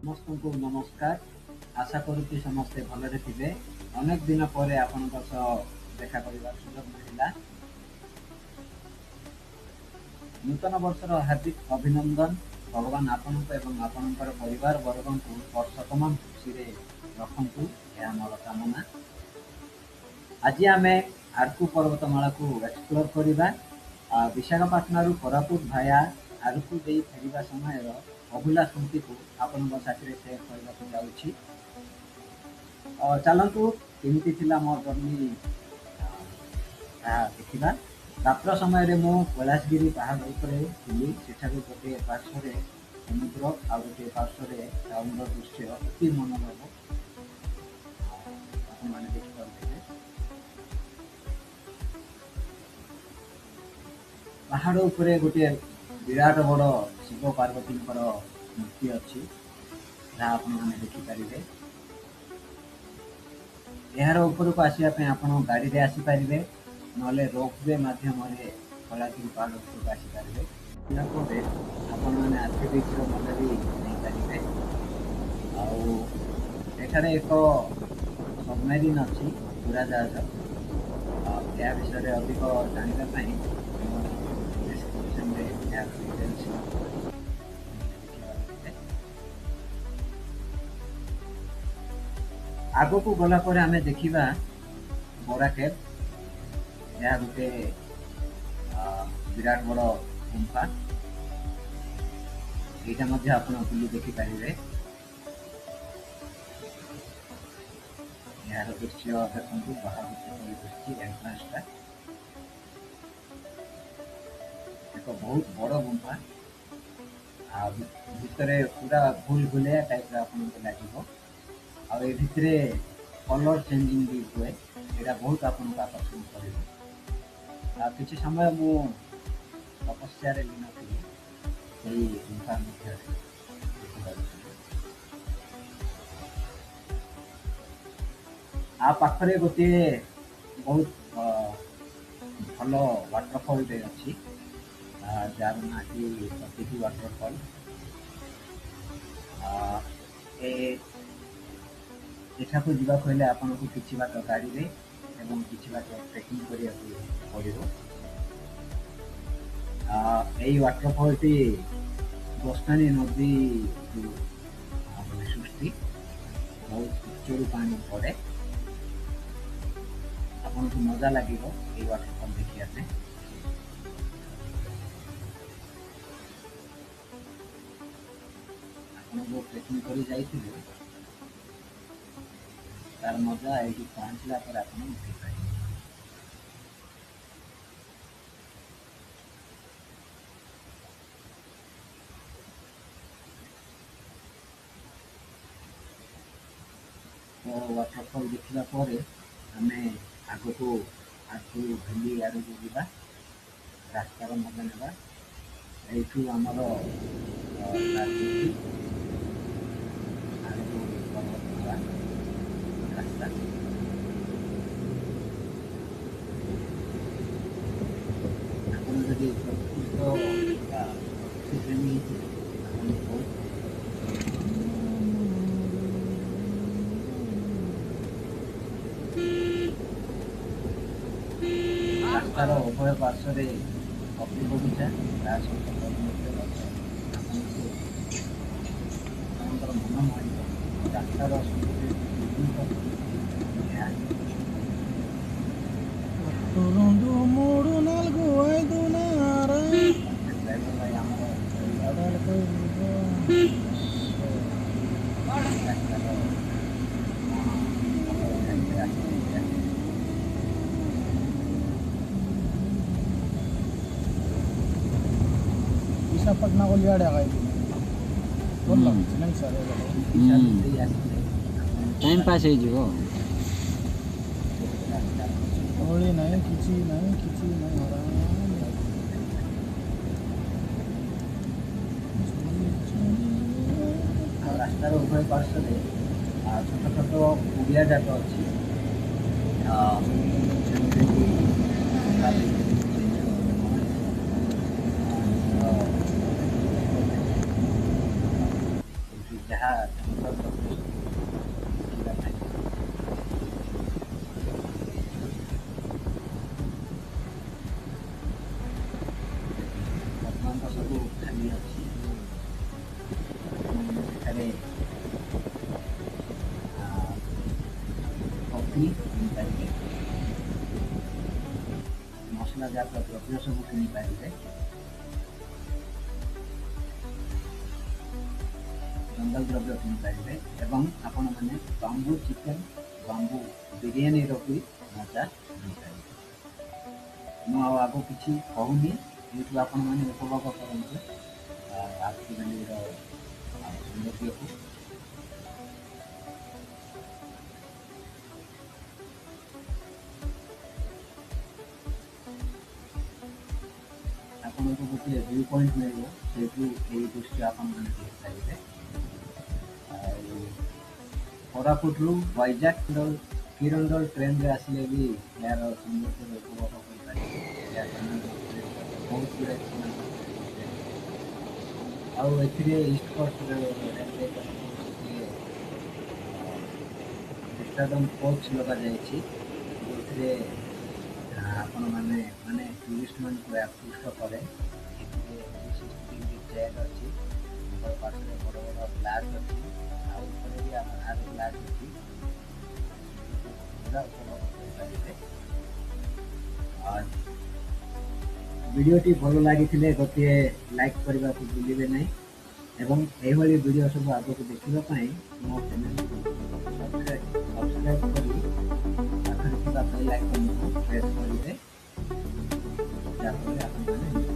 ସମସ୍ତଙ୍କୁ ନମସ୍କାର। ଆଶା କରୁଛି ସମସ୍ତେ ଭଲରେ ଥିବେ। ଅନେକ ଦିନ ପରେ ଆପଣଙ୍କ ସହ ଦେଖା କରିବାର ସୁଯୋଗ ମିଳିଲା। ନୂତନ ବର୍ଷର ହାର୍ଦ୍ଦିକ ଅଭିନନ୍ଦନ। ଭଗବାନ ଆପଣଙ୍କୁ ଏବଂ ଆପଣଙ୍କର ପରିବାର ବର୍ଗଙ୍କୁ ବର୍ଷ ତମାମ ଖୁସିରେ ରଖନ୍ତୁ, ଏହା ମୋର କାମନା। ଆଜି ଆମେ ଆରକୁ ପର୍ବତମାଳାକୁ ଏକ୍ସପ୍ଲୋର କରିବା। ବିଶାଖାପାଟଣାରୁ କୋରାପୁଟ ଭାୟା ଆରକୁ ଦେଇ ଫେରିବା ସମୟର ଅଭୁଲା ସ୍ମୃତିକୁ ଆପଣଙ୍କ ସାଥିରେ ସେୟାର କରିବାକୁ ଯାଉଛି। ଚାଲନ୍ତୁ କେମିତି ଥିଲା ମୋ ଜର୍ଣ୍ଣି ତାହା ଦେଖିବା। ରାତ୍ର ସମୟରେ ମୁଁ କୈଳାସଗିରି ପାହାଡ଼ ଉପରେ ଥିଲି। ସେଠାରୁ ଗୋଟିଏ ପାର୍ଶ୍ୱରେ ସମୁଦ୍ର ଆଉ ଗୋଟିଏ ପାର୍ଶ୍ୱରେ ଟାଉନର ଦୃଶ୍ୟ ଅତି ମନୋଲୋଭ ଆପଣମାନେ ଦେଖିପାରୁଥିବେ। ପାହାଡ଼ ଉପରେ ଗୋଟିଏ ବିରାଟ ବଡ଼ ଶିବ ପାର୍ବତୀଙ୍କର ମୂର୍ତ୍ତି ଅଛି, ଯାହା ଆପଣମାନେ ଦେଖିପାରିବେ। ଏହାର ଉପରକୁ ଆସିବା ପାଇଁ ଆପଣ ଗାଡ଼ିରେ ଆସିପାରିବେ, ନହେଲେ ରୋପୱେ ମାଧ୍ୟମରେ କୈଳାସଗିରି ପାହାଡ଼ ଉପରକୁ ଆସିପାରିବେ। ଏହା ପରେ ଆପଣମାନେ ଆର୍କେ ବିଚ୍ର ମଜା ବି ନେଇପାରିବେ। ଆଉ ଏଠାରେ ଏକ ସବମେରିନ୍ ଅଛି, ଉଡ଼ାଜାହାଜ। ଏହା ବିଷୟରେ ଅଧିକ ଜାଣିବା ପାଇଁ ମୁଁ ଡେସ୍କ୍ରିପସନରେ ଏହାର ଡିଟେଲ୍ସ ଦେଖିପାରୁଥିବେ। ଆଗକୁ ଗଲା ପରେ ଆମେ ଦେଖିବା ବୋରା କେଭ୍। ଏହା ଗୋଟେ ବିରାଟ ବଡ଼ ଗୁମ୍ଫା। ଏଇଟା ମଧ୍ୟ ଆପଣ ବୁଲି ଦେଖିପାରିବେ। ଏହାର ଦୃଶ୍ୟ ଦେଖନ୍ତୁ, ବାହାରୁ କିପରି ଦିଶୁଛି ଏଣ୍ଟ୍ରାନ୍ସଟା। ଏକ ବହୁତ ବଡ଼ ଗୁମ୍ଫା। ଆଉ ଭିତରେ ପୁରା ଭୁଲଭୁଲିଆ ଟାଇପ୍ର ଆପଣଙ୍କୁ ଲାଗିବ। ଆଉ ଏ ଭିତରେ କଲର୍ ଚେଞ୍ଜିଂ ବି ହୁଏ, ଏଇଟା ବହୁତ ଆପଣଙ୍କୁ ଆକର୍ଷଣ କରିବ। ଆଉ କିଛି ସମୟ ମୁଁ ତପସ୍ୟାରେ ଲୀନ ଥିଲି ସେଇ ଗୁମ୍ଫା ମଧ୍ୟରେ ଦେଖିପାରୁଥିଲି। ଆ ପାଖରେ ଗୋଟିଏ ବହୁତ ଭଲ ୱାଟରଫଲ୍ଟେ ଅଛି, ଯାହାର ନାଁ କି ସତୀଗି ୱାଟରଫଲ୍। ଏଠାକୁ ଯିବାକୁ ହେଲେ ଆପଣଙ୍କୁ କିଛି ବାଟ ଗାଡ଼ିରେ ଏବଂ କିଛି ବାଟ ଟ୍ରେକିଂ କରିବାକୁ ପଡ଼ିବ। এই ୱାଟରଫଲ୍ଟି ଗୋସ୍ତାନୀ ନଦୀରୁ ସୃଷ୍ଟି। ବହୁତ ଉଚ୍ଚରୁ ପାଣି ପଡ଼େ। ଆପଣଙ୍କୁ ମଜା ଲାଗିବ এই ୱାଟରଫଲ୍ ଦେଖିବା ପାଇଁ। ଆପଣ ଯେଉଁ ଟ୍ରେକିଂ କରି ଯାଇଥିବେ ତାର ମଜା ଏଇଠି ପହଞ୍ଚିଲା ପରେ ଆପଣ ଉଠେଇପାରିବେ। ତ ୱାଟରଫଲ୍ ଦେଖିଲା ପରେ ଆମେ ଆଗକୁ ଭେଲି ଆଡ଼କୁ ଯିବା, ରାସ୍ତାର ମଜା ନେବା। ଏଇଠୁ ଆମର ଆଗକୁ ପର୍ବତ ରାସ୍ତା। ଆପଣ ଯଦି ପ୍ରକୃତ ପ୍ରେମୀ ହେଇଥିବେ ଆପଣଙ୍କୁ ରାସ୍ତାର ଉଭୟ ପାର୍ଶ୍ୱରେ କଫି ବଗିଚା, ତା ସହିତ ପରିମିତ ଗଛ ଆପଣଙ୍କୁ ଆପଣଙ୍କର ମନ ମୋହିବ। ରାସ୍ତାର विशाखापट्टणम को लिया आया बोल नहीं सर टाइम पास हो ओली नहीं किसी नहीं हो रहा। ରାସ୍ତାର ଉଭୟ ପାର୍ଶ୍ୱରେ ଛୋଟ ଛୋଟ କୁଡ଼ିଆ ଯାକ ଅଛି, ଯାହା ସୁନ୍ଦର ଦୃଶ୍ୟ ଦେଖିବା ପାଇଁ ବର୍ତ୍ତମାନ ତ ସବୁ ଖାଲି ଅଛି। ସେଠାରେ କଫି କିଣିପାରିବେ, ମସଲାଜାତ ଦ୍ରବ୍ୟ ସବୁ କିଣିପାରିବେ, ଜଙ୍ଗଲ ଦ୍ରବ୍ୟ କିଣିପାରିବେ ଏବଂ ଆପଣମାନେ ବାମ୍ବୁ ଚିକେନ, ବାମ୍ବୁ ବିରିୟାନୀର ବି ମଜା ନେଇପାରିବେ। ମୁଁ ଆଉ ଆଗକୁ କିଛି କହୁନି, ଏଇଠୁ ଆପଣମାନେ ଉପଭୋଗ କରନ୍ତୁ ଆର୍ଥୀ ଭ୍ୟାଲିର ସୌନ୍ଦର୍ଯ୍ୟକୁ। ଆପଣଙ୍କୁ ଗୋଟିଏ ଭ୍ୟୁ ପଏଣ୍ଟ ମିଳିବ, ସେଇଠୁ ଏହି ଦୃଶ୍ୟ ଆପଣମାନେ ଦେଖିପାରିବେ। ଆଉ କୋରାପୁଟରୁ వైజాగ్ କିରଣ୍ଡଲ ଟ୍ରେନରେ ଆସିଲେ ବି ଏହାର ସୌନ୍ଦର୍ଯ୍ୟର ଉପଭୋଗ କରିପାରିବେ। ଏହା ବହୁତ ଗୁଡ଼ାଏ ସେମାନଙ୍କୁ ଆଉ ଏଥିରେ ଇଷ୍ଟ କୋଷ୍ଟ ରେଲୱେ ତରଫରୁ ଗୋଟିଏ ବିସ୍ତାଡନ କୋଚ୍ ଲଗାଯାଇଛି, ଯେଉଁଥିରେ ଆପଣମାନେ ମାନେ ଟୁରିଷ୍ଟମାନଙ୍କୁ ଆକୃଷ୍ଟ କରେ। ଏଥିରେ 360 ଡିଗ୍ରୀ ଚେୟାର ଅଛି, ତାଙ୍କର ପାଖରେ ବଡ଼ ବଡ଼ ଗ୍ଲାସ୍ ଅଛି, ଆଉ ଉପରେ ବି ଆର ଗ୍ଲାସ୍ ଅଛି, ପୁରା ଉପଭୋଗ କରିପାରିବେ। ଭିଡ଼ିଓଟି ଭଲ ଲାଗିଥିଲେ ଗୋଟିଏ ଲାଇକ୍ କରିବାକୁ ଭୁଲିବେ ନାହିଁ ଏବଂ ଏହିଭଳି ଭିଡ଼ିଓ ସବୁ ଆଗକୁ ଦେଖିବା ପାଇଁ ମୋ ଚ୍ୟାନେଲକୁ ସବସ୍କ୍ରାଇବ୍ କରି ପାଖରେ ଥିବା ବେଲ୍ ଆଇକନ୍କୁ ପ୍ରେସ୍ କରିବେ, ଯାହାଫଳରେ ଆପଣମାନେ